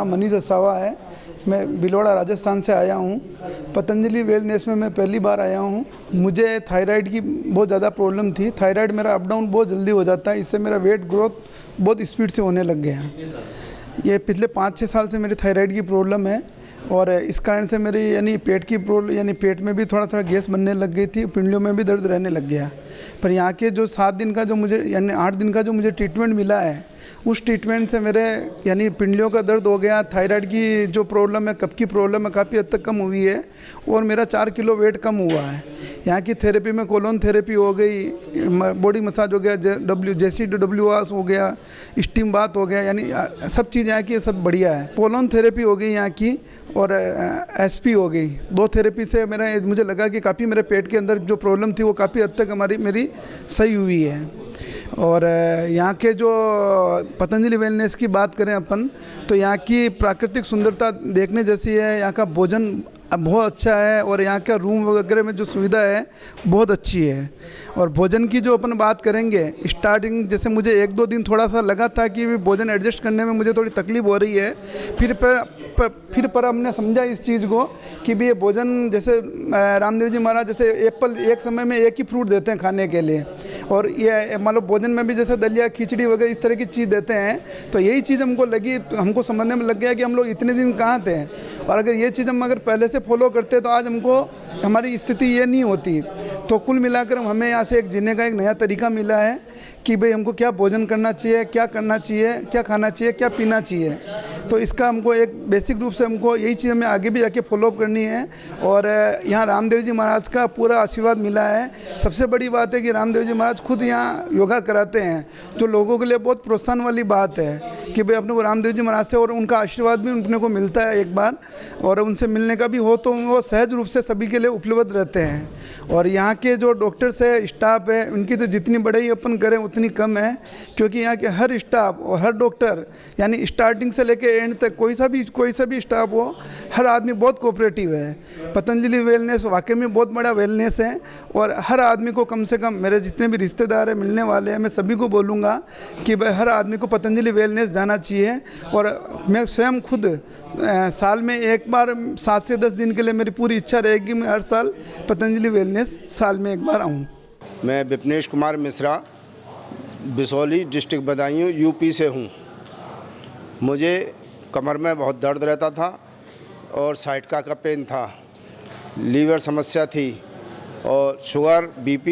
नाम मनीष असावा है। मैं भिलवाड़ा राजस्थान से आया हूँ। पतंजलि वेलनेस में मैं पहली बार आया हूँ। मुझे थायराइड की बहुत ज़्यादा प्रॉब्लम थी। थायराइड मेरा अप डाउन बहुत जल्दी हो जाता है, इससे मेरा वेट ग्रोथ बहुत स्पीड से होने लग गया। ये पिछले 5-6 साल से मेरी थायराइड की प्रॉब्लम है और इस कारण से मेरी यानी पेट की प्रॉब्लम यानी पेट में भी थोड़ा गैस बनने लग गई थी, पिंडलियों में भी दर्द रहने लग गया। पर यहाँ के जो 7 दिन का जो मुझे यानी 8 दिन का जो मुझे ट्रीटमेंट मिला है, उस ट्रीटमेंट से मेरे यानी पिंडलियों का दर्द हो गया, थायराइड की जो प्रॉब्लम है, कफ की प्रॉब्लम है, काफ़ी हद तक कम हुई है और मेरा 4 किलो वेट कम हुआ है। यहाँ की थेरेपी में कोलोन थेरेपी हो गई, बॉडी मसाज हो गया, JCWS हो गया, स्टीम बाथ हो गया, यानी सब चीज़ यहाँ की सब बढ़िया है। कोलोन थेरेपी हो गई यहाँ की और SP हो गई। 2 थेरेपी से मुझे लगा कि काफ़ी मेरे पेट के अंदर जो प्रॉब्लम थी वो काफ़ी हद तक मेरी सही हुई है। और यहाँ के जो पतंजलि वेलनेस की बात करें अपन, तो यहाँ की प्राकृतिक सुंदरता देखने जैसी है। यहाँ का भोजन बहुत अच्छा है और यहाँ का रूम वगैरह में जो सुविधा है बहुत अच्छी है। और भोजन की जो अपन बात करेंगे, स्टार्टिंग जैसे मुझे 1-2 दिन थोड़ा सा लगा था कि भोजन एडजस्ट करने में मुझे थोड़ी तकलीफ हो रही है। फिर पर हमने समझा इस चीज़ को कि भी ये भोजन जैसे रामदेव जी महाराज जैसे एप्पल एक समय में एक ही फ्रूट देते हैं खाने के लिए, और ये मान लो भोजन में भी जैसे दलिया खिचड़ी वगैरह इस तरह की चीज़ देते हैं। तो यही चीज़ हमको समझने में लग गया कि हम लोग इतने दिन कहाँ थे, और अगर ये चीज़ हम अगर पहले से फॉलो करते तो आज हमारी स्थिति ये नहीं होती। तो कुल मिलाकर हमें यहाँ से एक जीने का एक नया तरीका मिला है कि भाई हमको क्या भोजन करना चाहिए, क्या करना चाहिए, क्या खाना चाहिए, क्या पीना चाहिए। तो इसका हमको एक बेसिक रूप से हमको यही चीज़ हमें आगे भी जाके फॉलो करनी है। और यहाँ रामदेव जी महाराज का पूरा आशीर्वाद मिला है। सबसे बड़ी बात है कि रामदेव जी महाराज खुद यहाँ योगा कराते हैं, जो लोगों के लिए बहुत प्रोत्साहन वाली बात है कि भाई अपने को रामदेव जी महाराज से और उनका आशीर्वाद भी अपने को मिलता है एक बार, और उनसे मिलने का भी हो तो वो सहज रूप से सभी के लिए उपलब्ध रहते हैं। और यहाँ के जो डॉक्टर्स है, स्टाफ है, उनकी तो जितनी बड़ाई अपन करें उतनी कम है, क्योंकि यहाँ के हर स्टाफ और हर डॉक्टर यानी स्टार्टिंग से लेकर एंड तक कोई सा भी स्टाफ हो, हर आदमी बहुत कोऑपरेटिव है। पतंजलि वेलनेस वाकई में बहुत बड़ा वेलनेस है और हर आदमी को कम से कम, मेरे जितने भी रिश्तेदार हैं, मिलने वाले हैं, मैं सभी को बोलूँगा कि भाई हर आदमी को पतंजलि वेलनेस जाना चाहिए। और मैं स्वयं खुद साल में एक बार 7 से 10 दिन के लिए मेरी पूरी इच्छा रहेगी मैं हर साल पतंजलि वेलनेस साल में एक बार आऊँ। मैं विपनेश कुमार मिश्रा, बिसौली डिस्ट्रिक्ट बदायूं UP से हूँ। मुझे कमर में बहुत दर्द रहता था और साइटिका का पेन था, लीवर समस्या थी और शुगर, BP,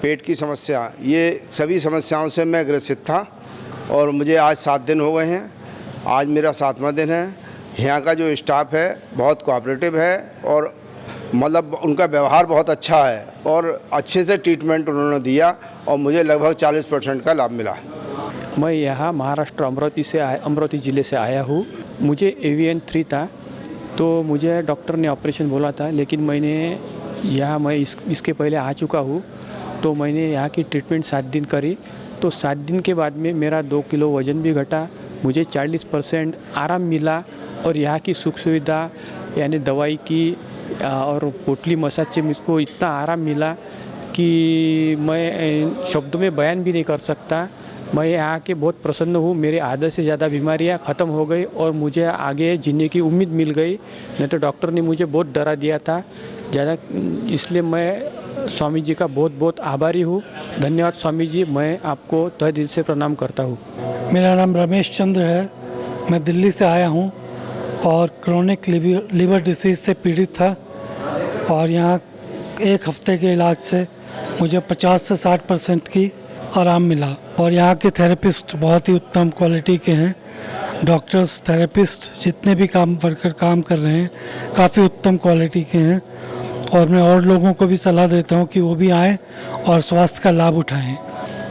पेट की समस्या, ये सभी समस्याओं से मैं ग्रसित था। और मुझे आज 7 दिन हो गए हैं, आज मेरा 7वां दिन है। यहाँ का जो स्टाफ है बहुत कोऑपरेटिव है और मतलब उनका व्यवहार बहुत अच्छा है और अच्छे से ट्रीटमेंट उन्होंने दिया और मुझे लगभग 40% का लाभ मिला। मैं यहाँ महाराष्ट्र अमरावती ज़िले से आया हूँ। मुझे AVN 3 था, तो मुझे डॉक्टर ने ऑपरेशन बोला था, लेकिन मैं इसके पहले आ चुका हूँ। तो मैंने यहाँ की ट्रीटमेंट 7 दिन करी, तो 7 दिन के बाद में मेरा 2 किलो वज़न भी घटा, मुझे 40% आराम मिला। और यहाँ की सुख सुविधा यानी दवाई की और पोटली मसाज से मुझको इतना आराम मिला कि मैं शब्दों में बयान भी नहीं कर सकता। मैं यहाँ के बहुत प्रसन्न हूँ। मेरे आधे से ज़्यादा बीमारियाँ ख़त्म हो गई और मुझे आगे जीने की उम्मीद मिल गई। नहीं तो डॉक्टर ने मुझे बहुत डरा दिया था ज़्यादा, इसलिए मैं स्वामी जी का बहुत बहुत आभारी हूँ। धन्यवाद स्वामी जी, मैं आपको तहे दिल से प्रणाम करता हूँ। मेरा नाम रमेश चंद्र है, मैं दिल्ली से आया हूँ और क्रोनिक लीवर डिसीज़ से पीड़ित था। और यहाँ 1 हफ्ते के इलाज से मुझे 50 से 60% की आराम मिला। और यहाँ के थेरेपिस्ट बहुत ही उत्तम क्वालिटी के हैं। डॉक्टर्स, थेरेपिस्ट, जितने भी वर्कर काम कर रहे हैं काफ़ी उत्तम क्वालिटी के हैं। और मैं और लोगों को भी सलाह देता हूँ कि वो भी आएँ और स्वास्थ्य का लाभ उठाएँ।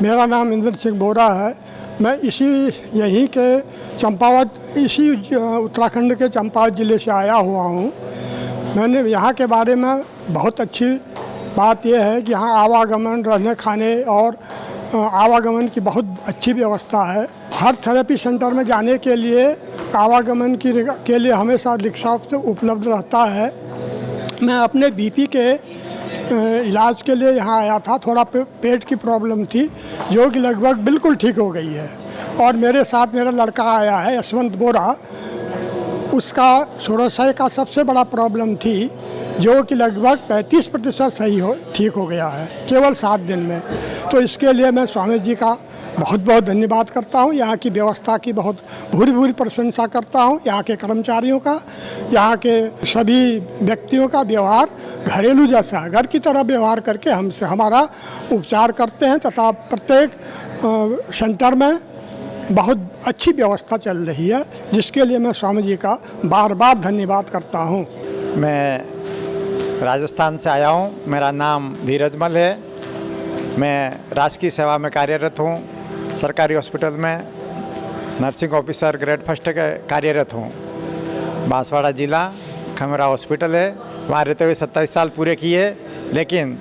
मेरा नाम इंद्र सिंह बोरा है। मैं यहीं के चंपावत, उत्तराखंड के चंपावत ज़िले से आया हुआ हूँ। मैंने यहाँ के बारे में बहुत अच्छी बात यह है कि यहाँ आवागमन, रहने खाने और आवागमन की बहुत अच्छी व्यवस्था है। हर थेरेपी सेंटर में जाने के लिए आवागमन के लिए हमेशा रिक्शा उपलब्ध रहता है। मैं अपने BP के इलाज के लिए यहाँ आया था। थोड़ा पेट की प्रॉब्लम थी जो कि लगभग बिल्कुल ठीक हो गई है। और मेरे साथ मेरा लड़का आया है, यशवंत बोरा। उसका शोराशय का सबसे बड़ा प्रॉब्लम थी, जो कि लगभग 35% सही हो ठीक हो गया है केवल 7 दिन में। तो इसके लिए मैं स्वामी जी का बहुत बहुत धन्यवाद करता हूँ। यहाँ की व्यवस्था की बहुत भूरी भूरी प्रशंसा करता हूँ। यहाँ के कर्मचारियों का, यहाँ के सभी व्यक्तियों का व्यवहार घरेलू जैसा है, घर की तरह व्यवहार करके हमसे हमारा उपचार करते हैं तथा प्रत्येक सेंटर में बहुत अच्छी व्यवस्था चल रही है, जिसके लिए मैं स्वामी जी का बार बार धन्यवाद करता हूँ। मैं राजस्थान से आया हूँ। मेरा नाम धीरज मल है। मैं राजकीय सेवा में कार्यरत हूँ। सरकारी हॉस्पिटल में नर्सिंग ऑफिसर ग्रेड फर्स्ट के कार्यरत हूँ। बांसवाड़ा जिला खमेरा हॉस्पिटल है, वहाँ रहते हुए 27 साल पूरे किए। लेकिन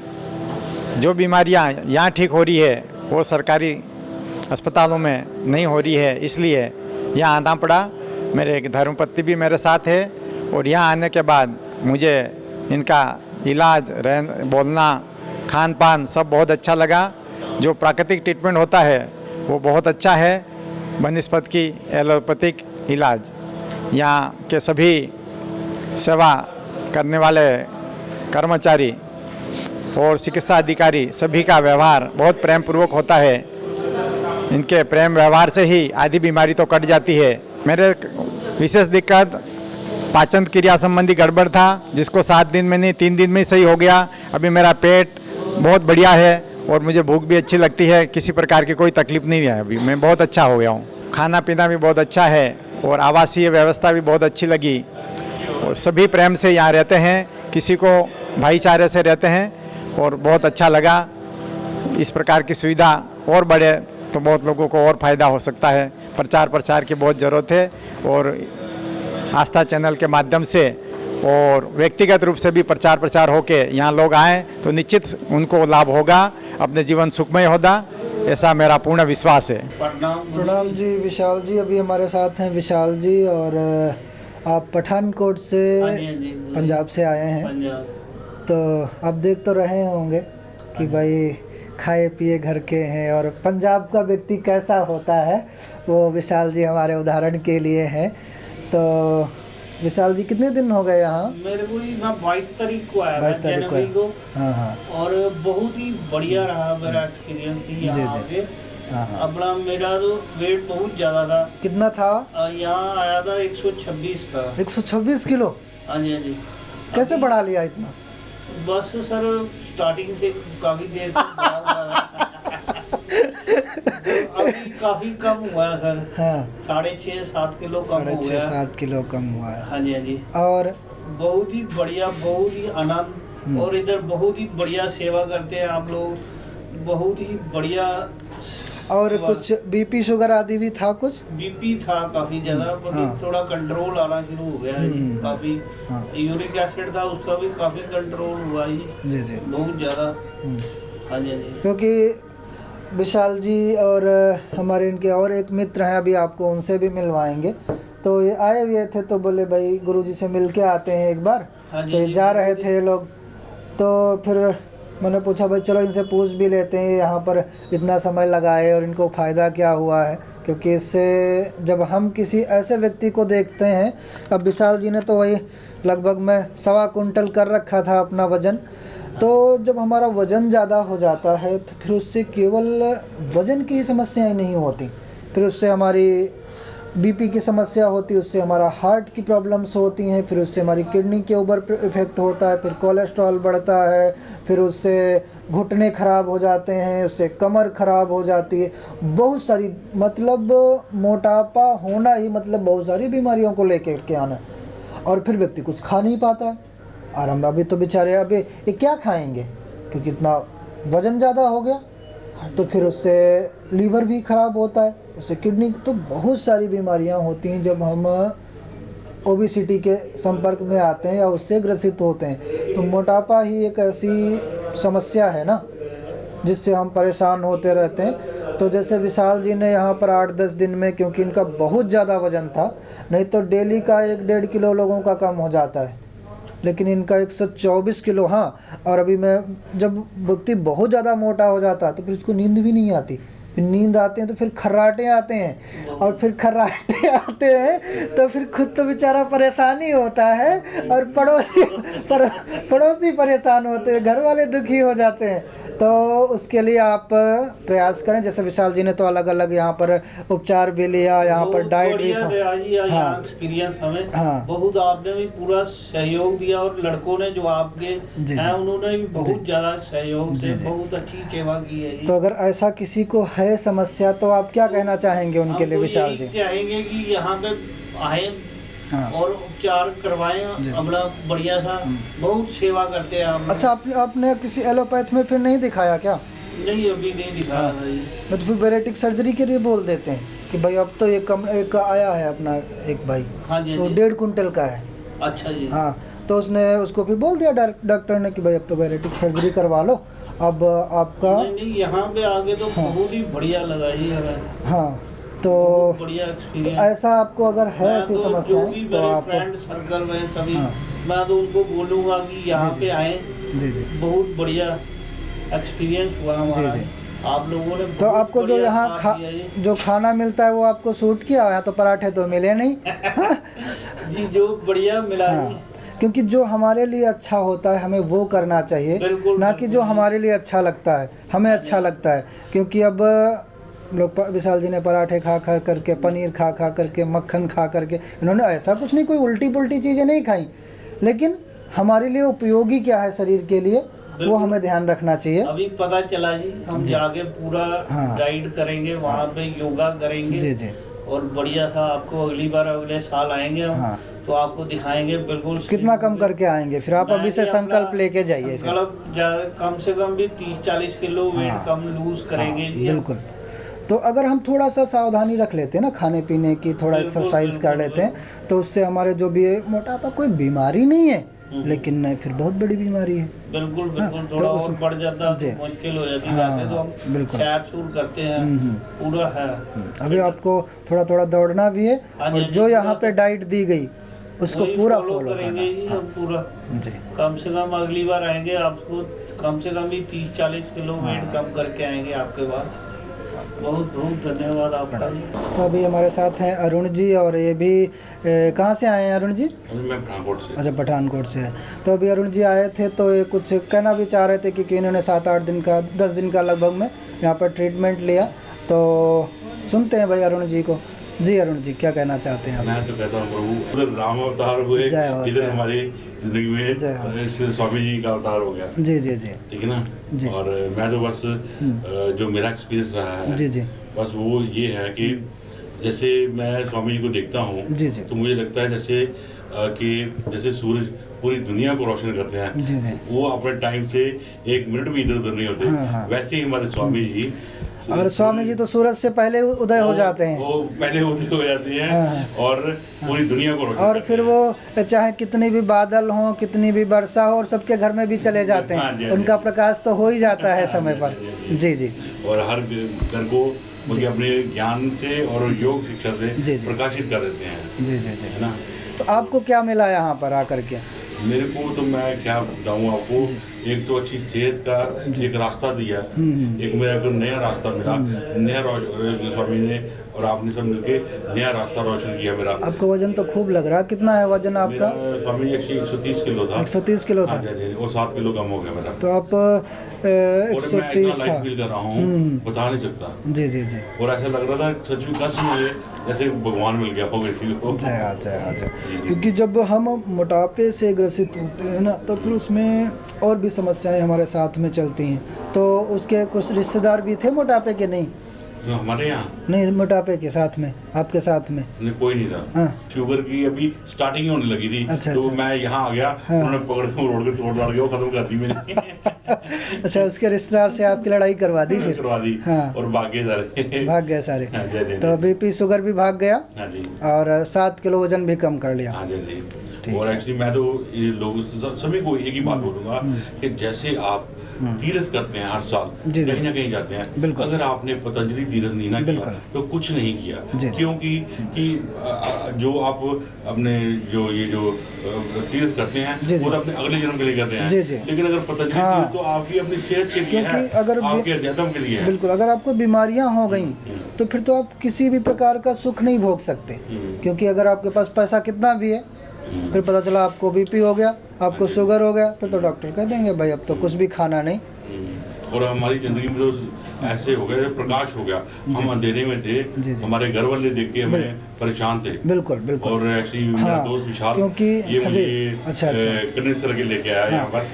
जो बीमारियाँ यहाँ ठीक हो रही है वो सरकारी अस्पतालों में नहीं हो रही है, इसलिए यहाँ आना पड़ा। मेरे एक धर्मपत्नी भी मेरे साथ है और यहाँ आने के बाद मुझे इनका इलाज, बोलना, खान पान सब बहुत अच्छा लगा। जो प्राकृतिक ट्रीटमेंट होता है वो बहुत अच्छा है। बनस्पत की एलोपैथिक इलाज, यहाँ के सभी सेवा करने वाले कर्मचारी और चिकित्सा अधिकारी सभी का व्यवहार बहुत प्रेम पूर्वक होता है। इनके प्रेम व्यवहार से ही आधी बीमारी तो कट जाती है। मेरे विशेष दिक्कत पाचन क्रिया संबंधी गड़बड़ था, जिसको 7 दिन में नहीं 3 दिन में ही सही हो गया। अभी मेरा पेट बहुत बढ़िया है और मुझे भूख भी अच्छी लगती है। किसी प्रकार की कोई तकलीफ नहीं है। अभी मैं बहुत अच्छा हो गया हूँ। खाना पीना भी बहुत अच्छा है और आवासीय व्यवस्था भी बहुत अच्छी लगी और सभी प्रेम से यहाँ रहते हैं, किसी को भाईचारे से रहते हैं और बहुत अच्छा लगा। इस प्रकार की सुविधा और बढ़े तो बहुत लोगों को और फ़ायदा हो सकता है। प्रचार की बहुत ज़रूरत है और आस्था चैनल के माध्यम से और व्यक्तिगत रूप से भी प्रचार होके यहाँ लोग आएँ तो निश्चित उनको लाभ होगा, अपने जीवन सुखमय होगा, ऐसा मेरा पूर्ण विश्वास है। प्रणाम जी। विशाल जी अभी हमारे साथ हैं। विशाल जी, और आप पठानकोट से पंजाब से आए हैं, तो आप देख तो रहे होंगे कि भाई खाए पिए घर के हैं और पंजाब का व्यक्ति कैसा होता है, वो विशाल जी हमारे उदाहरण के लिए हैं। तो विशाल जी कितने दिन हो गए यहाँ? मेरे को मैं 22 तारीख को आया, 22 तारीख को। हाँ हाँ। और बहुत ही बढ़िया रहा मेरा एक्सपीरियंस यहाँ आके। हाँ। अपना मेरा तो वेट बहुत ज़्यादा था। कितना था? यहाँ आया था 126 था। 126 किलो? हाँ जी, हाँ जी। कैसे बढ़ा लिया इतना? बस सर स्टार्टिंग से काफ़ी देर से अभी काफ़ी कम हुआ है सर। हाँ। 6.5-7 किलो कम हुआ है। 6.5-7 किलो कम हुआ है। हाँ जी, हाँ जी। और बहुत ही बढ़िया, बहुत ही आनंद, और इधर बहुत ही बढ़िया सेवा करते हैं आप लोग, बहुत ही बढ़िया। और कुछ बीपी शुगर आदि भी था? कुछ बीपी था काफी ज्यादा, पर थोड़ा कंट्रोल आना शुरू हो गया है काफी। यूरिक एसिड था, उसका भी काफी कंट्रोल हुआ है जी जी, बहुत ज्यादा। हाँ जी, हाँ जी। क्योंकि विशाल जी और हमारे इनके और एक मित्र हैं, अभी आपको उनसे भी मिलवाएंगे। तो ये आए हुए थे तो बोले भाई गुरुजी से मिल के आते हैं एक बार। तो ये जा रहे थे लोग, तो फिर मैंने पूछा भाई चलो इनसे पूछ भी लेते हैं यहाँ पर इतना समय लगाए और इनको फ़ायदा क्या हुआ है। क्योंकि इससे जब हम किसी ऐसे व्यक्ति को देखते हैं, अब विशाल जी ने तो वही लगभग मैं 1.25 कुंटल कर रखा था अपना वज़न। तो जब हमारा वज़न ज़्यादा हो जाता है तो फिर उससे केवल वज़न की समस्याएं नहीं होती, फिर उससे हमारी बीपी की समस्या होती है, उससे हमारा हार्ट की प्रॉब्लम्स होती हैं, फिर उससे हमारी किडनी के ऊपर इफ़ेक्ट होता है, फिर कोलेस्ट्रॉल बढ़ता है, फिर उससे घुटने ख़राब हो जाते हैं, उससे कमर ख़राब हो जाती है, बहुत सारी, मतलब मोटापा होना ही मतलब बहुत सारी बीमारियों को लेकर के आना। और फिर व्यक्ति कुछ खा नहीं पाता है। और हम अभी तो बेचारे अभी ये क्या खाएंगे, क्योंकि इतना वज़न ज़्यादा हो गया। तो फिर उससे लीवर भी ख़राब होता है, उससे किडनी, तो बहुत सारी बीमारियां होती हैं जब हम ओबेसिटी के संपर्क में आते हैं या उससे ग्रसित होते हैं। तो मोटापा ही एक ऐसी समस्या है ना जिससे हम परेशान होते रहते हैं। तो जैसे विशाल जी ने यहाँ पर 8-10 दिन में, क्योंकि इनका बहुत ज़्यादा वज़न था, नहीं तो डेली का 1-1.5 किलो लोगों का कम हो जाता है, लेकिन इनका 124 किलो। हाँ, और अभी मैं, जब व्यक्ति बहुत ज़्यादा मोटा हो जाता है तो फिर उसको नींद भी नहीं आती, फिर नींद आते हैं तो फिर खर्राटे आते हैं, और फिर खर्राटे आते हैं तो फिर खुद तो बेचारा परेशान ही होता है, और पड़ोसी परेशान होते हैं, घर वाले दुखी हो जाते हैं। तो उसके लिए आप प्रयास करें, जैसे विशाल जी ने तो अलग अलग यहाँ पर उपचार भी लिया, यहाँ पर डाइट भी। हाँ, एक्सपीरियंस हमें बहुत, आपने भी पूरा सहयोग दिया, और लड़कों ने जो आपके हैं उन्होंने भी बहुत ज़्यादा सहयोग से बहुत अच्छी सेवा की है। तो अगर ऐसा किसी को है समस्या तो आप क्या कहना चाहेंगे उनके लिए विशाल जी? चाहेंगे कि यहाँ पे आए और उपचार करवाएं अपना बढ़िया सा, बहुत सेवा करते हैं आप। अच्छा, आपने किसी एलोपैथ में फिर नहीं दिखाया क्या? नहीं, अभी नहीं दिखाया भाई। तो फिर बेरेटिक सर्जरी के लिए बोल देते हैं कि भाई अब तो एक आया है अपना एक भाई, हाँ जी, तो 1.5 कुंटल का है। अच्छा जी। हाँ, तो उसने उसको फिर बोल दिया डॉक्टर ने कि भाई अब तो बेरेटिक सर्जरी करवा लो, अब आपका। नहीं, यहाँ पे आगे तो बहुत ही बढ़िया लगा जी हमें। हाँ, तो बढ़िया एक्सपीरियंस। ऐसा आपको अगर है ऐसी समस्याएं तो आप फ्रेंड सर्कल में सभी, मैं तो उनको बोलूँगा कि यहाँ पे आए। जी जी, बहुत बढ़िया एक्सपीरियंस हुआ हमारा। जी। आप लोगों ने तो आपको जो यहाँ जो खाना मिलता है वो आपको सूट किया? यहाँ तो पराठे तो मिले नहीं। जी, जो बढ़िया मिला। क्योंकि जो हमारे लिए अच्छा होता है हमें वो करना चाहिए, ना कि जो हमारे लिए अच्छा लगता है हमें अच्छा लगता है। क्योंकि अब लोग, विशाल जी ने पराठे खा खा करके, पनीर खा खा करके, मक्खन खा करके, इन्होंने ऐसा कुछ नहीं, कोई उल्टी पुल्टी चीज़ें नहीं खाई, लेकिन हमारे लिए उपयोगी क्या है शरीर के लिए वो हमें ध्यान रखना चाहिए। अभी पता चला जी, हम जाके पूरा गाइड करेंगे, वहाँ पे योगा करेंगे। जी जी। और बढ़िया सा आपको अगली बार अगले साल आएंगे हम, तो आपको दिखाएंगे बिल्कुल। कितना कम करके आएंगे फिर आप? अभी से संकल्प लेके जाइए। कम से कम भी 30-40 किलो वेट कम लूज करेंगे जी। बिल्कुल। तो अगर हम थोड़ा सा सावधानी रख लेते हैं ना खाने पीने की, थोड़ा एक्सरसाइज कर लेते हैं, तो उससे हमारे जो भी है, मोटापा कोई बीमारी नहीं है, लेकिन फिर बहुत बड़ी बीमारी है। बिल्कुल बिल्कुल। थोड़ा और बढ़ जाता है तो मुश्किल हो जाती है। वैसे तो हम सैर सूर करते हैं पूरा है। अभी आपको थोड़ा थोड़ा दौड़ना भी है, और जो यहाँ पे डाइट दी गई उसको पूरा फॉलो करेंगे जी हम पूरा। जी, कम से कम अगली बार आएंगे आपको कम से कम भी 30-40 किलो वेट कम करके आएंगे आपके पास। बहुत बहुत धन्यवाद आपका जी। तो अभी हमारे साथ हैं अरुण जी, और ये भी कहाँ से आए हैं अरुण जी? मैं पठानकोट से। अच्छा, पठानकोट से है। तो अभी अरुण जी आए थे तो ये कुछ कहना भी चाह रहे थे क्योंकि इन्होंने 7-8 दिन का 10 दिन का लगभग में यहाँ पर ट्रीटमेंट लिया, तो सुनते हैं भाई अरुण जी को। जी अरुण जी, क्या कहना चाहते हैं आप? मैं तो कहता हूँ प्रभु उधर राम अवतार हुए, इधर हमारी जिंदगी में स्वामी जी का अवतार हो गया। जी जी जी, ठीक है ना जी। और मैं तो बस जो मेरा एक्सपीरियंस रहा है जी जी, बस वो ये है कि जैसे मैं स्वामी जी को देखता हूँ जी जी, तो मुझे लगता है जैसे कि जैसे सूरज पूरी दुनिया को रोशन करते हैं जी जी, वो अपने टाइम से 1 मिनट भी इधर उधर नहीं होते। वैसे ही हमारे स्वामी जी, और स्वामी जी तो सूरज से पहले उदय हो जाते हैं, वो पहले उदय हो जाते हैं और पूरी दुनिया को रोशन और फिर वो चाहे कितनी भी बादल हो, कितनी भी वर्षा हो, और सबके घर में भी चले जाते हैं, उनका प्रकाश तो हो ही जाता है समय पर। जी जी, और हर घर को उनके अपने ज्ञान से और योग शिक्षा से प्रकाशित कर देते हैं। जी जी जी, है ना। तो आपको क्या मिला यहाँ पर आकर के? मेरे को तो मैं क्या बताऊँ आपको, एक तो अच्छी सेहत का एक रास्ता दिया, एक मेरा को नया रास्ता मिला, नया स्वामी ने और आपने सब मिलके नया रास्ता रोशन किया मेरा। आपका वजन तो खूब लग रहा है, कितना है वजन आपका? स्वामी 130 किलो था। 130 किलो था, और 7 किलो कम हो गया मेरा। तो आप 130 था। फील कर रहा हूँ, बता नहीं सकता। जी जी जी, और ऐसा लग रहा था सच में कसम मुझे जैसे भगवान मिल गया हो गई। क्योंकि जब हम मोटापे से ग्रसित होते हैं ना, तो फिर उसमें और भी समस्याएं हमारे साथ में चलती हैं। तो उसके कुछ रिश्तेदार भी थे मोटापे के? नहीं, हमारे यहाँ नहीं, मोटापे के साथ में, आपके साथ में नहीं, कोई नहीं था। शुगर की अभी स्टार्टिंग होने लगी थी। अच्छा, तो अच्छा। मैं यहाँ आ गया, उन्होंने पकड़ के रोड के तोड़ लाड़ के वो खत्म कर दी मैंने। अच्छा, उसके रिश्तेदार से आपकी लड़ाई करवा दी फिर? करवा दी। और भाग गए सारे। भाग गए सारे। तो बीपी शुगर भी भाग गया और 7 किलो वजन भी कम कर लिया। और एक्चुअली मैं तो ये लोग सभी को एक ही बात बोलूँगा कि जैसे आप तीर्थ करते हैं हर साल, जी, जी। कहीं ना कहीं जाते हैं। बिल्कुल। अगर आपने पतंजलि तीर्थ नहीं ना किया बिल्कुल। तो कुछ नहीं किया, जी। क्योंकि जो आप अपने जो ये जो तीर्थ करते हैं जी, जी। वो तो अपने अगले जन्म के लिए करते हैं, जी, जी। लेकिन अगर पतंजलि हाँ। तीर्थ तो आपकी अपनी सेहत के लिए क्योंकि है, अगर आपके अध्यात्म के लिए है। बिल्कुल, अगर आपको बीमारियां हो गई तो फिर तो आप किसी भी प्रकार का सुख नहीं भोग सकते, क्योंकि अगर आपके पास पैसा कितना भी है, फिर पता चला आपको बीपी हो गया, आपको शुगर हो गया, फिर तो डॉक्टर कह देंगे भाई अब तो कुछ भी खाना नहीं। और हमारी जिंदगी में तो ऐसे हो गया, प्रकाश हो गया, हम अंधेरे में थे, जी, जी। हमारे घर वाले देख के हमें परेशान थे। बिल्कुल बिल्कुल। और ऐसी मेरा हाँ, दोस्त विशाल, क्योंकि ये हाँ मुझे जी, अच्छा, अच्छा। कनेक्टर के लेके आया यहाँ पर।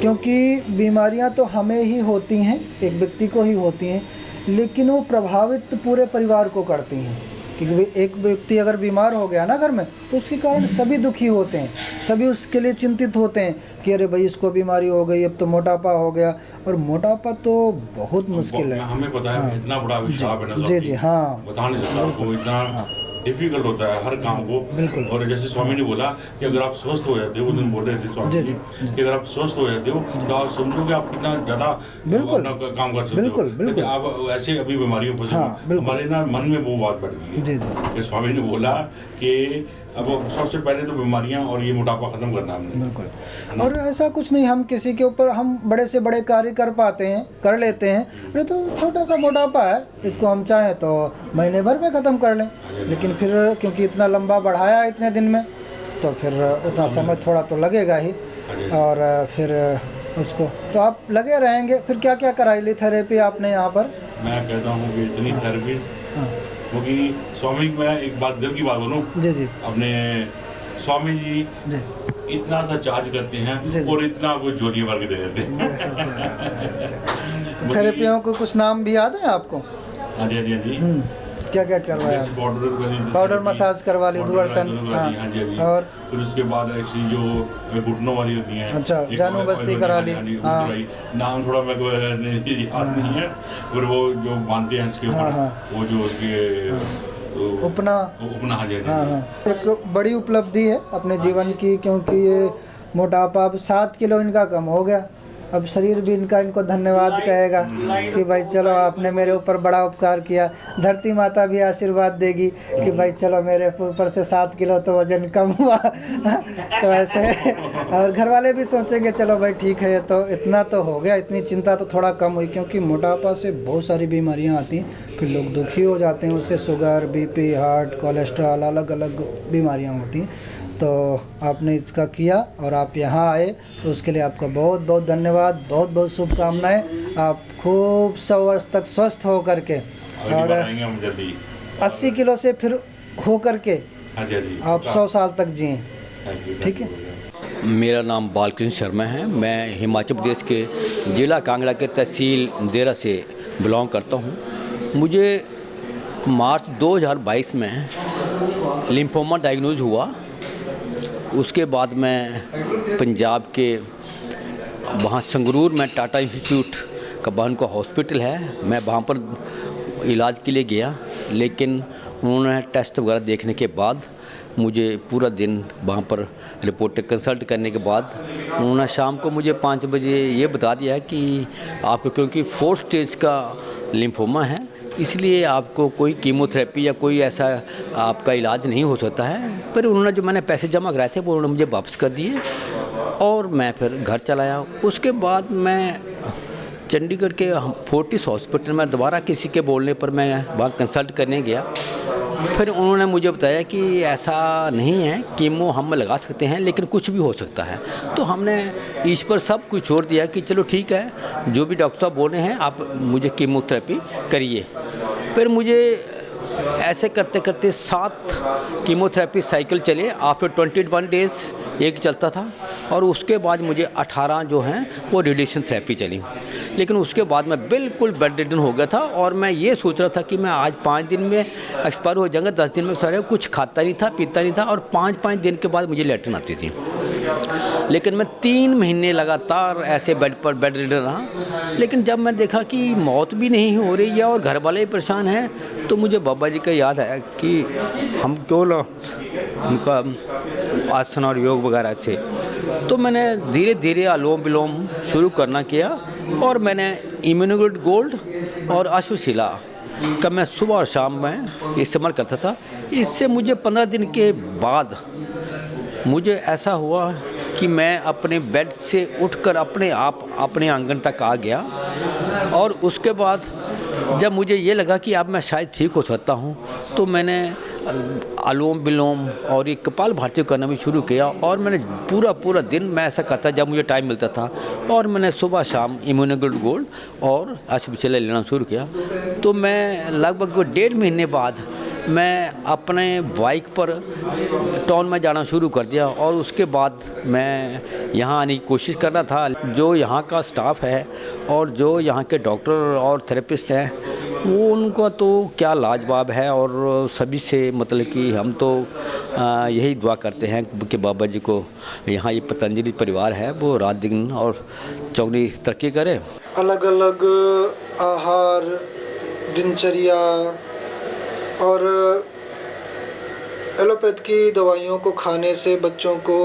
क्योंकि बीमारियां तो हमें ही होती हैं, एक व्यक्ति को ही होती हैं, लेकिन वो प्रभावित पूरे परिवार को करती हैं। क्योंकि एक व्यक्ति अगर बीमार हो गया ना घर में, तो उसके कारण सभी दुखी होते हैं, सभी उसके लिए चिंतित होते हैं कि अरे भाई इसको बीमारी हो गई, अब तो मोटापा हो गया। और मोटापा तो बहुत मुश्किल है, हमें पता है इतना बड़ा अभिशाप है ना, जी जी, हाँ बता नहीं सकता आपको, इतना डिफिकल्ट होता है हर काम को। बिल्कुल। और जैसे स्वामी ने बोला कि अगर आप स्वस्थ हो जाते हो, वो दिन बोल रहे थे स्वामी जी, जी जी। कि अगर आप स्वस्थ हो जाते हो तो आप समझो कि आप कितना ज़्यादा बिल्कुल। अपना काम कर सकते हो। बिल्कुल, बिल्कुल। लेकिन आप ऐसे अभी बीमारियों पर हाँ, बिल्कुल। हमारे ना मन में वो बात बढ़ गई है जी, जी। कि स्वामी ने बोला कि अब सबसे पहले तो बीमारियां और ये मोटापा खत्म करना हमने। बिल्कुल। और ऐसा कुछ नहीं, हम किसी के ऊपर हम बड़े से बड़े कार्य कर पाते हैं, कर लेते हैं, अरे तो छोटा सा मोटापा है, इसको हम चाहें तो महीने भर में ख़त्म कर लें, लेकिन फिर क्योंकि इतना लंबा बढ़ाया इतने दिन में, तो फिर उतना समय थोड़ा तो लगेगा ही। और फिर उसको तो आप लगे रहेंगे। फिर क्या क्या कराई ली थेरेपी आपने यहाँ पर? मैं कहता हूँ कि इतनी थेरेपी, क्योंकि स्वामी, मैं एक बात दिल की बात बोलूँ, जी जी अपने स्वामी जी जी इतना सा चार्ज करते हैं जी, जी। और इतना कुछ झोलियाँ भर के दे देते हैं। थेरेपियों को कुछ नाम भी याद है आपको? हाँ जी, हाँ जी, हाँ जी। क्या क्या करवाया? जैसे पाउडर मसाज करवा ली, धुआरतन, हाँ जी, हाँ जी। और फिर उसके बाद ऐसी जो घुटनों वाली होती हैं, अच्छा, एक जानु बस्ती करा ली। हाँ जी, वो हाँ। कराई। नाम थोड़ा मेरे को याद नहीं है, फिर वो जो बांधते हैं इसके हाँ, ऊपर, हाँ। वो जो उसके उपना। उपना, हाँ जी, हाँ जी। हाँ हाँ, एक बड़ी उपलब्धि है अपने जीवन की, क्योंकि ये मोटापा अब 7 किलो इनका कम हो गया। अब शरीर भी इनको धन्यवाद कहेगा कि भाई चलो आपने मेरे ऊपर बड़ा उपकार किया। धरती माता भी आशीर्वाद देगी कि भाई चलो मेरे ऊपर से 7 किलो तो वजन कम हुआ। तो ऐसे, और घर वाले भी सोचेंगे चलो भाई ठीक है, तो इतना तो हो गया, इतनी चिंता तो थोड़ा कम हुई, क्योंकि मोटापा से बहुत सारी बीमारियां आती हैं, फिर लोग दुखी हो जाते हैं उससे, शुगर, बीपी, हार्ट, कोलेस्ट्रॉल, अलग अलग बीमारियां होती हैं। तो आपने इसका किया और आप यहाँ आए, तो उसके लिए आपका बहुत बहुत धन्यवाद, बहुत बहुत शुभकामनाएं। आप खूब 100 वर्ष तक स्वस्थ हो करके और 80 किलो से फिर हो करके आप 100 साल तक जिए, ठीक है। मेरा नाम बालकृष्ण शर्मा है। मैं हिमाचल प्रदेश के ज़िला कांगड़ा के तहसील देरा से बिलोंग करता हूँ। मुझे मार्च 2022 में लिम्फोमा डायग्नोज हुआ। उसके बाद मैं पंजाब के वहाँ संगरूर में टाटा इंस्टीट्यूट का बहन का हॉस्पिटल है, मैं वहाँ पर इलाज के लिए गया, लेकिन उन्होंने टेस्ट वगैरह देखने के बाद मुझे पूरा दिन वहाँ पर रिपोर्ट कंसल्ट करने के बाद उन्होंने शाम को मुझे 5 बजे ये बता दिया कि आपको क्योंकि 4th स्टेज का लिम्फोमा है, इसलिए आपको कोई कीमोथेरेपी या कोई ऐसा आपका इलाज नहीं हो सकता है। पर उन्होंने जो मैंने पैसे जमा कराए थे वो उन्होंने मुझे वापस कर दिए और मैं फिर घर चला आया। उसके बाद मैं चंडीगढ़ के फोर्टिस हॉस्पिटल में दोबारा किसी के बोलने पर मैं वहाँ कंसल्ट करने गया। फिर उन्होंने मुझे बताया कि ऐसा नहीं है, कीमो हम लगा सकते हैं लेकिन कुछ भी हो सकता है। तो हमने ईश्वर सब कुछ छोड़ दिया कि चलो ठीक है, जो भी डॉक्टर साहब बोल रहे हैं आप मुझे कीमोथेरेपी करिए। फिर मुझे ऐसे करते करते 7 कीमोथेरेपी साइकिल चले। आफ्टर 21 डेज़ एक चलता था और उसके बाद मुझे 18 जो हैं वो रेडिएशन थेरेपी चली। लेकिन उसके बाद मैं बिल्कुल बेड रिडन हो गया था और मैं ये सोच रहा था कि मैं आज 5 दिन में एक्सपायर हो जाऊंगा, 10 दिन में एक्सपायर हो। कुछ खाता नहीं था, पीता नहीं था और 5-5 दिन के बाद मुझे लैट्रिन आती थी। लेकिन मैं 3 महीने लगातार ऐसे बेड पर बेड रिडन रहा। लेकिन जब मैं देखा कि मौत भी नहीं हो रही है और घर वाले ही परेशान हैं, तो मुझे बाबा जी का याद आया कि हम क्यों ना उनका आसन और योग वगैरह से। तो मैंने धीरे धीरे अनुलोम विलोम शुरू करना किया और मैंने इम्यूनोग्लोबुलिन गोल्ड और अश्वशिला का मैं सुबह और शाम में इस्तेमाल करता था। इससे मुझे 15 दिन के बाद मुझे ऐसा हुआ कि मैं अपने बेड से उठकर अपने आप अपने आंगन तक आ गया। और उसके बाद जब मुझे ये लगा कि अब मैं शायद ठीक हो सकता हूँ, तो मैंने अनुलोम विलोम और ये कपाल भारती करना भी शुरू किया। और मैंने पूरा दिन मैं ऐसा करता जब मुझे टाइम मिलता था, और मैंने सुबह शाम इम्यूनोग्लोबुलिन गोल्ड और अश्वशिला लेना शुरू किया। तो मैं लगभग 1.5 महीने बाद मैं अपने बाइक पर टाउन में जाना शुरू कर दिया। और उसके बाद मैं यहाँ आने की कोशिश कर रहा था। जो यहाँ का स्टाफ है और जो यहाँ के डॉक्टर और थेरेपिस्ट हैं, वो उनका तो क्या लाजवाब है। और सभी से मतलब कि हम तो यही दुआ करते हैं कि बाबा जी को यहाँ ये पतंजलि परिवार है वो रात दिन और चौगनी तरक्की करे। अलग अलग आहार, दिनचर्या और एलोपैथ की दवाइयों को खाने से बच्चों को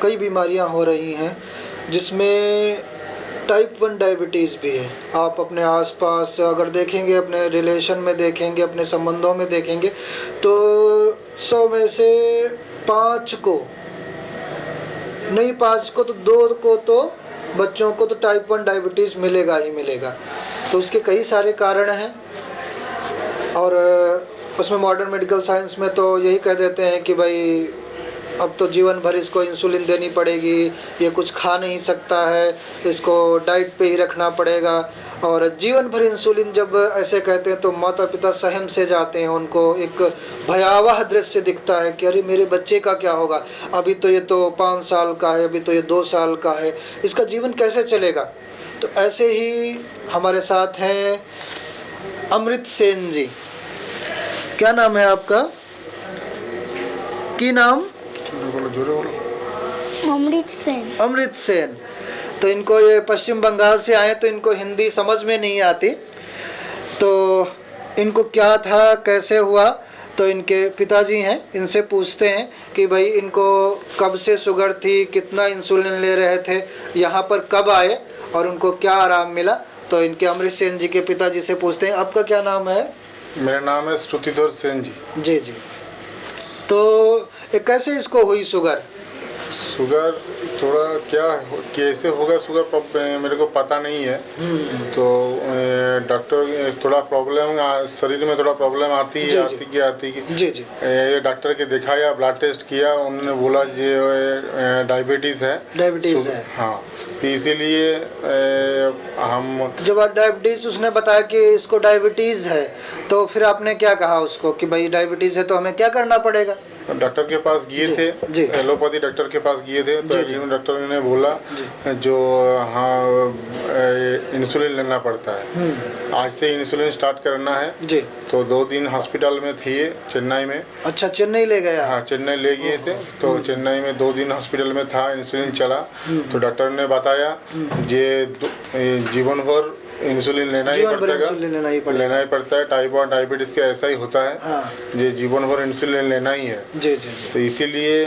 कई बीमारियां हो रही हैं, जिसमें टाइप 1 डायबिटीज़ भी है। आप अपने आसपास अगर देखेंगे, अपने रिलेशन में देखेंगे, अपने संबंधों में देखेंगे, तो 100 में से 5 को नहीं, 5 को तो 2 को तो बच्चों को तो टाइप 1 डायबिटीज़ मिलेगा ही मिलेगा। तो उसके कई सारे कारण हैं। और उसमें मॉडर्न मेडिकल साइंस में तो यही कह देते हैं कि भाई अब तो जीवन भर इसको इंसुलिन देनी पड़ेगी, ये कुछ खा नहीं सकता है, इसको डाइट पे ही रखना पड़ेगा। और जीवन भर इंसुलिन जब ऐसे कहते हैं तो माता पिता सहम से जाते हैं। उनको एक भयावह दृश्य दिखता है कि अरे मेरे बच्चे का क्या होगा, अभी तो ये तो 5 साल का है, अभी तो ये 2 साल का है, इसका जीवन कैसे चलेगा। तो ऐसे ही हमारे साथ हैं अमृत सेन जी। क्या नाम है आपका? की नाम? अमृत सेन। अमृत सेन। तो इनको ये पश्चिम बंगाल से आए, तो इनको हिंदी समझ में नहीं आती। तो इनको क्या था, कैसे हुआ, तो इनके पिताजी हैं, इनसे पूछते हैं कि भाई इनको कब से शुगर थी, कितना इंसुलिन ले रहे थे, यहाँ पर कब आए और उनको क्या आराम मिला। तो इनके अमृत सेन जी के पिताजी से पूछते हैं। आपका क्या नाम है? मेरा नाम है श्रुतिधर सेन जी। जी जी। तो कैसे इसको हुई शुगर? शुगर थोड़ा कैसे होगा शुगर मेरे को पता नहीं है। तो डॉक्टर थोड़ा प्रॉब्लम शरीर में थोड़ा प्रॉब्लम आती है। जी जी। डॉक्टर के दिखाया, ब्लड टेस्ट किया, उन्होंने बोला ये डायबिटीज़ है। डायबिटीज़ है, हाँ। तो इसीलिए हम जब डायबिटीज़ उसने बताया कि इसको डायबिटीज़ है, तो फिर आपने क्या कहा उसको कि भाई डायबिटीज़ है तो हमें क्या करना पड़ेगा? डॉक्टर के पास गए थे, एलोपैथी डॉक्टर के पास गए थे। तो डॉक्टर ने बोला जो हाँ इंसुलिन लेना पड़ता है, आज से इंसुलिन स्टार्ट करना है जी। तो 2 दिन हॉस्पिटल में थे चेन्नई में। अच्छा, चेन्नई ले गया? हाँ, चेन्नई ले गए थे। तो चेन्नई में 2 दिन हॉस्पिटल में था, इंसुलिन चला। तो डॉक्टर ने बताया ये जीवन भर इंसुलिन लेना ही पड़ता है। टाइप 1 डायबिटीज़ का ऐसा ही होता है। हाँ। ये जीवन भर इंसुलिन लेना ही है। जी जी। तो इसीलिए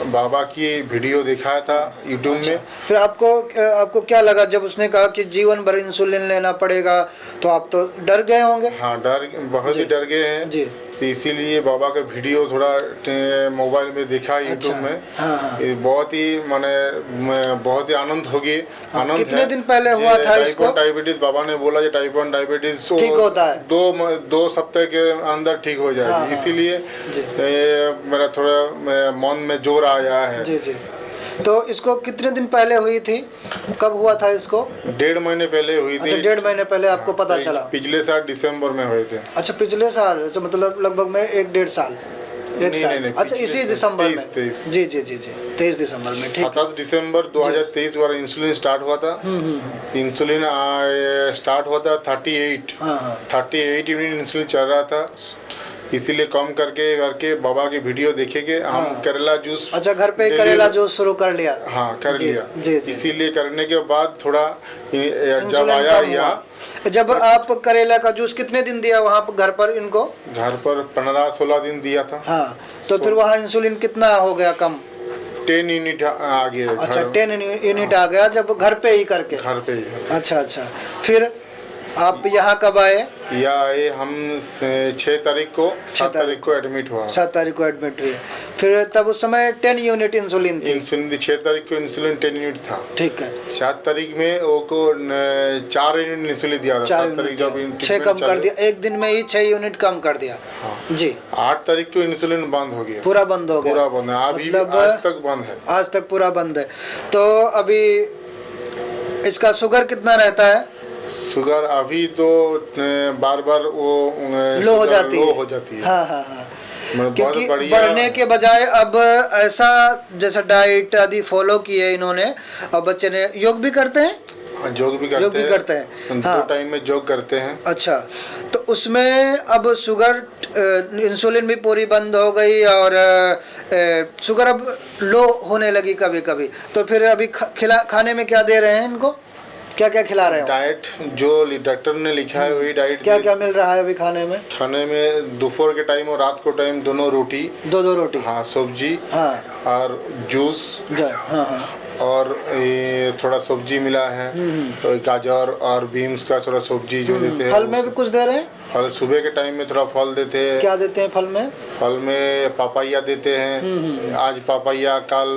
बाबा की वीडियो देखा था यूट्यूब में। फिर आपको क्या लगा जब उसने कहा कि जीवन भर इंसुलिन लेना पड़ेगा? तो आप तो डर गए होंगे। हाँ, बहुत ही डर गए हैं जी। तो इसीलिए बाबा का वीडियो थोड़ा मोबाइल में देखा यूट्यूब में। हाँ। बहुत ही आनंद हो गई। आनंद कितने दिन पहले हुआ था इसको? डायबिटीज बाबा ने बोला कि टाइप 1 डायबिटीज ठीक होता है, 2 सप्ताह के अंदर ठीक हो जाएगी। हाँ। इसीलिए मेरा थोड़ा मन में जोर आया है। जी जी। तो इसको कितने दिन पहले हुई थी? कब हुआ था इसको? 1.5 महीने पहले हुई थी। अच्छा, 1.5 महीने पहले आपको पता चला? पिछले साल दिसंबर में हुए थे। अच्छा, पिछले साल, अच्छा, मतलब लगभग में 1-1.5 साल। नहीं, अच्छा, इसी दिसंबर में? 23। जी जी जी जी, 23 दिसंबर में। 27 दिसंबर 2023 वाला इंसुलिन स्टार्ट हुआ था। इंसुलिन स्टार्ट हुआ था 38 यूनिट इंसुलिन चल रहा था। इसीलिए कम करके बाबा की वीडियो देखेंगे। हम करेला जूस, अच्छा, घर पे करेला जूस शुरू कर लिया? हाँ, कर लिया। इसीलिए करने के बाद थोड़ा जब आया यहाँ, जब आप करेला का जूस कितने दिन दिया वहाँ पर घर पर इनको? घर पर 15-16 दिन दिया था। हाँ, तो फिर वहाँ इंसुलिन कितना हो गया कम? 10 यूनिट आ गया। अच्छा 10 यूनिट आ गया जब घर पे ही करके? घर पे ही। अच्छा अच्छा, फिर आप यहाँ कब आए? या आए हम 6 तारीख को, 7 तारीख को एडमिट हुआ। 7 तारीख को एडमिट हुए, फिर तब उस समय 10 यूनिट इंसुलिन थी? इंसुलिन थी 6 तारीख को, इंसुलिन 10 यूनिट था। ठीक है। 7 तारीख में वो को 4 यूनिट इंसुलिन दिया था। 7 तारीख जब 6 कम कर दिया, एक दिन में ही 6 यूनिट कम कर दिया। हाँ जी। 8 तारीख को इंसुलिन बंद हो गया। पूरा बंद हो गया? पूरा बंद है, अभी मतलब आज तक बंद है। आज तक पूरा बंद है। तो अभी इसका शुगर कितना रहता है? शुगर अभी तो बार बार वो लो हो जाती है। है। हाँ हाँ हाँ, क्योंकि बहुत बढ़िया बढ़ने के बजाय अब ऐसा जैसा डाइट आदि फॉलो किए इन्होंने, और बच्चे ने योग भी करते हैं? योग भी करते हैं। हाँ। 2 टाइम में योग करते हैं। अच्छा, तो उसमें अब शुगर इंसुलिन भी पूरी बंद हो गई और शुगर अब लो होने लगी कभी कभी, तो फिर अभी खाने में क्या दे रहे हैं इनको, क्या क्या खिला रहे हो? डाइट जो डॉक्टर ने लिखा है वही डाइट। क्या क्या मिल रहा है अभी खाने में? खाने में दोपहर के टाइम और रात को टाइम दोनों रोटी। 2 रोटी? हाँ, सब्जी। हाँ। और जूस। हाँ हाँ। और ये थोड़ा सब्जी मिला है, गाजर और बीन्स का थोड़ा सब्जी जो देते हैं। फल में भी कुछ दे रहे हैं? फल सुबह के टाइम में थोड़ा फल देते हैं। क्या देते हैं फल में? फल में पापाया देते हैं। आज पापाया, कल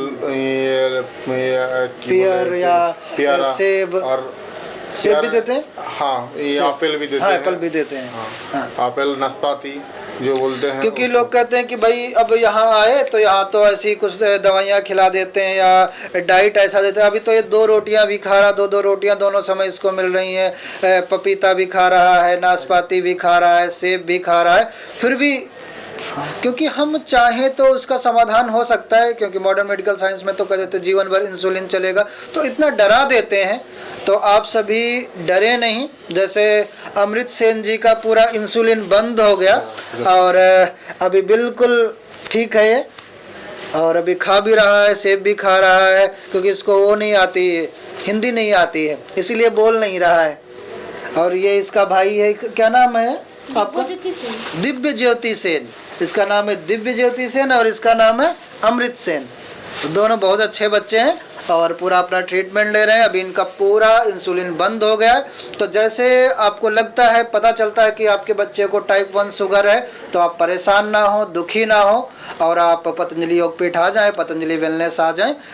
पियर या सेब। और सेब भी देते हैं? हाँ, ये एप्पल भी देते हैं। हैं। एप्पल भी देते हैं। हाँ। एप्पल, नाशपाती जो बोलते हैं। क्योंकि लोग कहते हैं कि भाई अब यहाँ आए तो यहाँ तो ऐसी कुछ दवाइयाँ खिला देते हैं या डाइट ऐसा देते हैं। अभी तो ये 2 रोटियाँ भी खा रहा, 2 रोटियाँ दोनों समय इसको मिल रही हैं, पपीता भी खा रहा है, नाशपाती भी खा रहा है, सेब भी खा रहा है, फिर भी क्योंकि हम चाहें तो उसका समाधान हो सकता है, क्योंकि मॉडर्न मेडिकल साइंस में तो कह देते जीवन भर इंसुलिन चलेगा, तो इतना डरा देते हैं। तो आप सभी डरे नहीं, जैसे अमृत सेन जी का पूरा इंसुलिन बंद हो गया और अभी बिल्कुल ठीक है ये, और अभी खा भी रहा है, सेब भी खा रहा है, क्योंकि इसको वो नहीं आती, हिंदी नहीं आती है, इसीलिए बोल नहीं रहा है। और ये इसका भाई है, क्या नाम है आपका? दिव्य ज्योति सेन। इसका नाम है दिव्य ज्योति सेन और इसका नाम है अमृत सेन। तो दोनों बहुत अच्छे बच्चे हैं और पूरा अपना ट्रीटमेंट ले रहे हैं। अभी इनका पूरा इंसुलिन बंद हो गया है। तो जैसे आपको लगता है, पता चलता है कि आपके बच्चे को टाइप 1 शुगर है, तो आप परेशान ना हो, दुखी ना हो, और आप पतंजलि योगपीठ आ जाएं, पतंजलि वेलनेस आ जाएं,